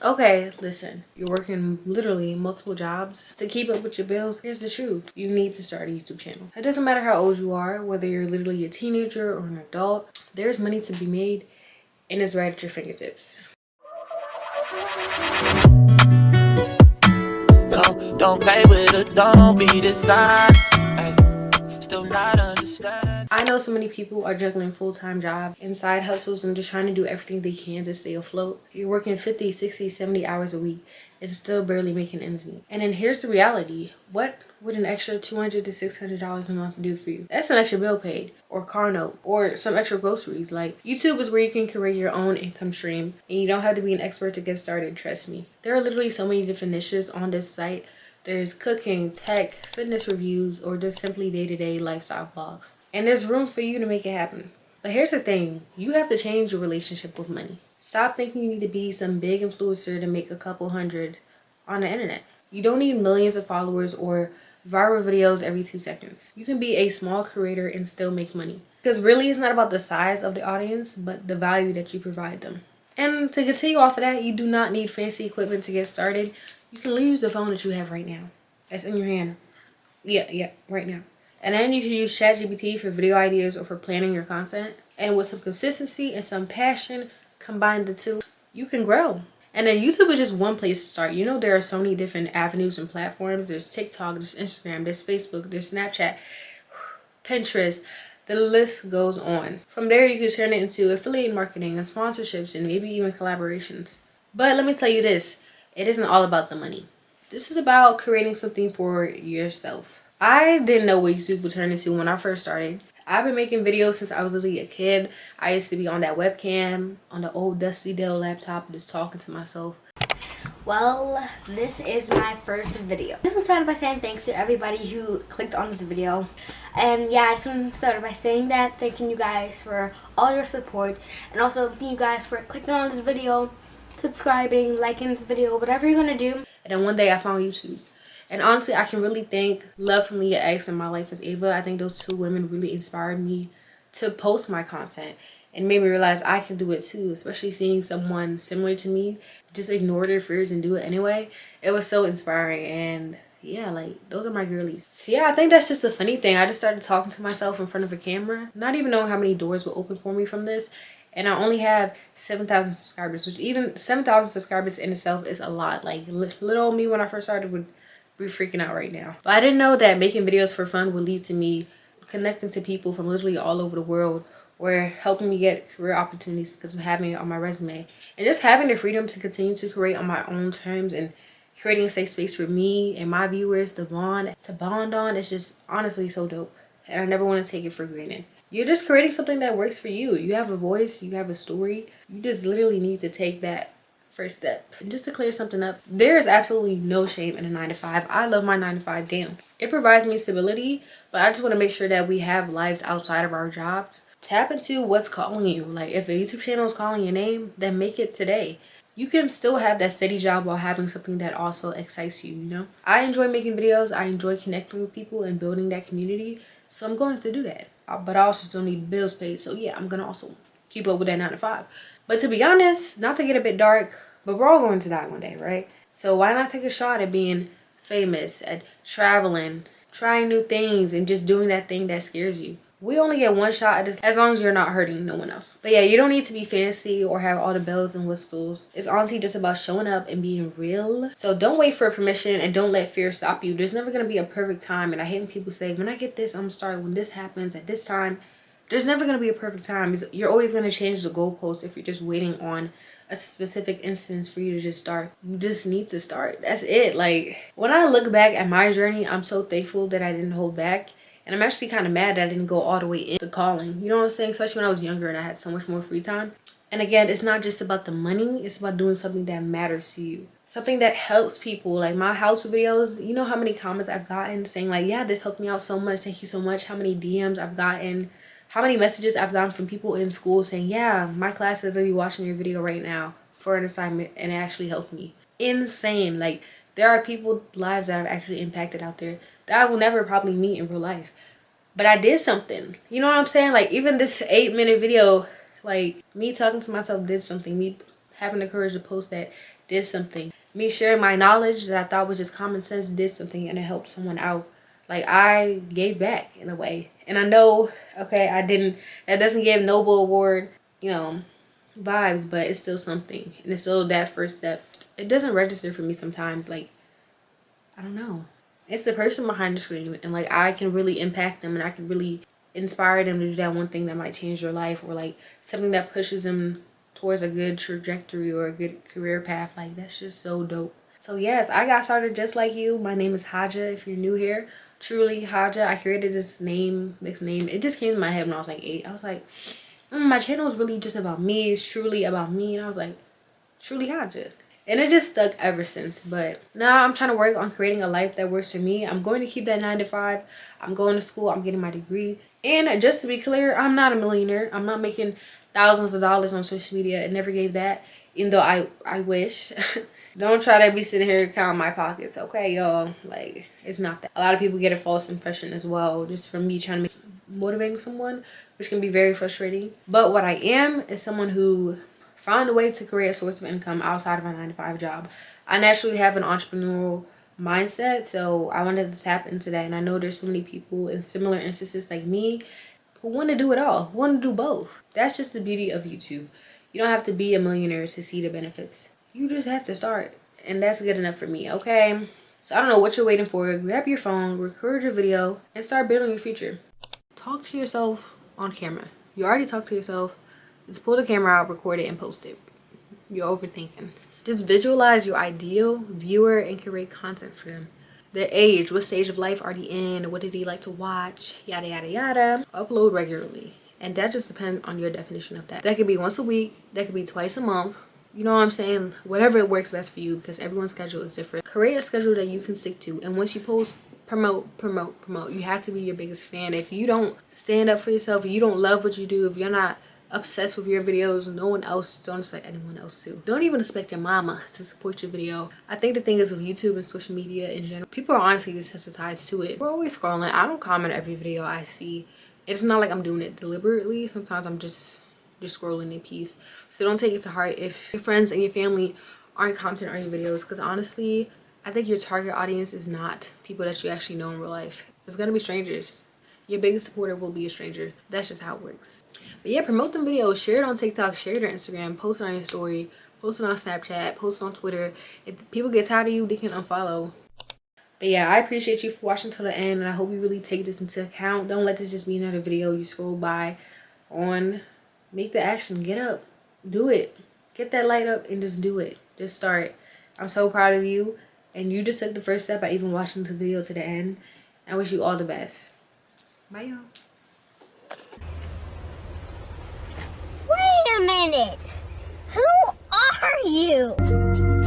Okay, listen, you're working literally multiple jobs to keep up with your bills. Here's the truth. You need to start a YouTube channel. It doesn't matter how old you are, whether you're literally a teenager or an adult, there's money to be made and it's right at your fingertips. Don't play with it, don't be dishonest. Still not understand. I know so many people are juggling full-time jobs and side hustles and just trying to do everything they can to stay afloat. You're working 50, 60, 70 hours a week and still barely making ends meet. And then here's the reality. What would an extra $200 to $600 a month do for you? That's an extra bill paid, or car note, or some extra groceries. Like, YouTube is where you can create your own income stream and you don't have to be an expert to get started, trust me. There are literally so many different niches on this site. There's cooking, tech, fitness reviews, or just simply day-to-day lifestyle vlogs. And there's room for you to make it happen. But here's the thing, you have to change your relationship with money. Stop thinking you need to be some big influencer to make a couple hundred on the internet. You don't need millions of followers or viral videos every 2 seconds. You can be a small creator and still make money. Because really it's not about the size of the audience, but the value that you provide them. And to continue off of that, you do not need fancy equipment to get started. You can use the phone that you have right now. That's in your hand. Yeah, right now. And then you can use ChatGPT for video ideas or for planning your content. And with some consistency and some passion, combine the two, you can grow. And then YouTube is just one place to start. You know, there are so many different avenues and platforms. There's TikTok, there's Instagram, there's Facebook, there's Snapchat, Pinterest. The list goes on. From there, you can turn it into affiliate marketing and sponsorships and maybe even collaborations. But let me tell you this. It isn't all about the money. This is about creating something for yourself. I didn't know what YouTube would turn into when I first started. I've been making videos since I was literally a kid. I used to be on that webcam, on the old dusty Dell laptop, just talking to myself. Well, this is my first video. I just want to start by saying thanks to everybody who clicked on this video. And yeah, I just want to start by saying that, thanking you guys for all your support. And also thank you guys for clicking on this video, subscribing, liking this video, whatever you're going to do. And then one day I found YouTube. And honestly, I can really thank Love from Leah X and My Life as Ava. I think those two women really inspired me to post my content and made me realize I can do it too, especially seeing someone similar to me just ignore their fears and do it anyway. It was so inspiring, and yeah, like, those are my girlies. So yeah, I think that's just a funny thing. I just started talking to myself in front of a camera, not even knowing how many doors will open for me from this. And I only have 7,000 subscribers, which even 7,000 subscribers in itself is a lot. Like, little old me when I first started would be freaking out right now. But I didn't know that making videos for fun would lead to me connecting to people from literally all over the world, or helping me get career opportunities because of having it on my resume. And just having the freedom to continue to create on my own terms and creating a safe space for me and my viewers to bond on is just honestly so dope. And I never want to take it for granted. You're just creating something that works for you. You have a voice, you have a story. You just literally need to take that first step. And just to clear something up, there is absolutely no shame in a 9-to-5. I love my 9-to-5, damn. It provides me stability, but I just want to make sure that we have lives outside of our jobs. Tap into what's calling you. Like, if a YouTube channel is calling your name, then make it today. You can still have that steady job while having something that also excites you, you know? I enjoy making videos. I enjoy connecting with people and building that community. So I'm going to do that. But I also still need bills paid. So yeah, I'm going to also keep up with that 9-to-5. But to be honest, not to get a bit dark, but we're all going to die one day, right? So why not take a shot at being famous, at traveling, trying new things, and just doing that thing that scares you? We only get one shot at this, as long as you're not hurting no one else. But yeah, you don't need to be fancy or have all the bells and whistles. It's honestly just about showing up and being real. So don't wait for permission and don't let fear stop you. There's never going to be a perfect time. And I hate when people say, when I get this, I'm going to start when this happens at this time. There's never going to be a perfect time. You're always going to change the goalposts if you're just waiting on a specific instance for you to just start. You just need to start. That's it. Like, when I look back at my journey, I'm so thankful that I didn't hold back. And I'm actually kind of mad that I didn't go all the way in the calling. You know what I'm saying? Especially when I was younger and I had so much more free time. And again, it's not just about the money. It's about doing something that matters to you. Something that helps people. Like my how-to videos, you know how many comments I've gotten saying like, yeah, this helped me out so much. Thank you so much. How many DMs I've gotten. How many messages I've gotten from people in school saying, yeah, my class is literally watching your video right now for an assignment and it actually helped me. Insane. Like, there are people's lives that I've actually impacted out there that I will never probably meet in real life. But I did something. You know what I'm saying? Like, even this 8-minute video, like, me talking to myself did something. Me having the courage to post that did something. Me sharing my knowledge that I thought was just common sense did something, and it helped someone out. Like, I gave back in a way. And I know, okay, I didn't, that doesn't give Nobel Award, you know, vibes, but it's still something. And it's still that first step. It doesn't register for me sometimes. Like, I don't know. It's the person behind the screen, and like, I can really impact them, and I can really inspire them to do that one thing that might change their life, or like something that pushes them towards a good trajectory or a good career path. Like, that's just so dope. So yes, I got started just like you. My name is Haja. If you're new here, truly Haja. I created this name. It just came to my head when I was like 8. I was like, my channel is really just about me. It's truly about me. And I was like, truly Haja. And it just stuck ever since. But now I'm trying to work on creating a life that works for me. I'm going to keep that 9 to 5. I'm going to school. I'm getting my degree. And just to be clear, I'm not a millionaire. I'm not making thousands of dollars on social media. It never gave that, even though I wish. Don't try to be sitting here counting my pockets, okay, y'all? Like, it's not that. A lot of people get a false impression as well, just from me trying to motivate someone, which can be very frustrating. But what I am is someone who found a way to create a source of income outside of a 9 to 5 job. I naturally have an entrepreneurial mindset, so I wanted to tap into that. And I know there's so many people in similar instances like me who want to do it all, who want to do both. That's just the beauty of YouTube. You don't have to be a millionaire to see the benefits. You just have to start, and that's good enough for me, okay? So I don't know what you're waiting for. Grab your phone, record your video, and start building your future. Talk to yourself on camera. You already talked to yourself. Just pull the camera out, record it, and post it. You're overthinking. Just visualize your ideal viewer and create content for them. Their age, what stage of life are they in, what did they like to watch, yada yada yada. Upload regularly, and that just depends on your definition of that. That could be once a week, that could be twice a month. You know what I'm saying? Whatever works best for you, because everyone's schedule is different. Create a schedule that you can stick to, and once you post, promote. You have to be your biggest fan. If you don't stand up for yourself, if you don't love what you do, if you're not obsessed with your videos, no one else, don't expect anyone else to. Don't even expect your mama to support your video. I think the thing is with YouTube and social media in general, people are honestly desensitized to it. We're always scrolling. I don't comment every video I see. It's not like I'm doing it deliberately. Sometimes I'm just scrolling in peace. So don't take it to heart if your friends and your family aren't commenting on your videos, because honestly, I think your target audience is not people that you actually know in real life. It's gonna be strangers. Your biggest supporter will be a stranger. That's just how it works. But yeah, promote them videos. Share it on TikTok. Share it on Instagram. Post it on your story. Post it on Snapchat. Post it on Twitter. If people get tired of you, they can unfollow. But yeah, I appreciate you for watching till the end, and I hope you really take this into account. Don't let this just be another video you scroll by on. Make the action. Get up. Do it. Get that light up and just do it. Just start. I'm so proud of you, and you just took the first step by even watching the video to the end. I wish you all the best. Bye, y'all. Wait a minute. Who are you?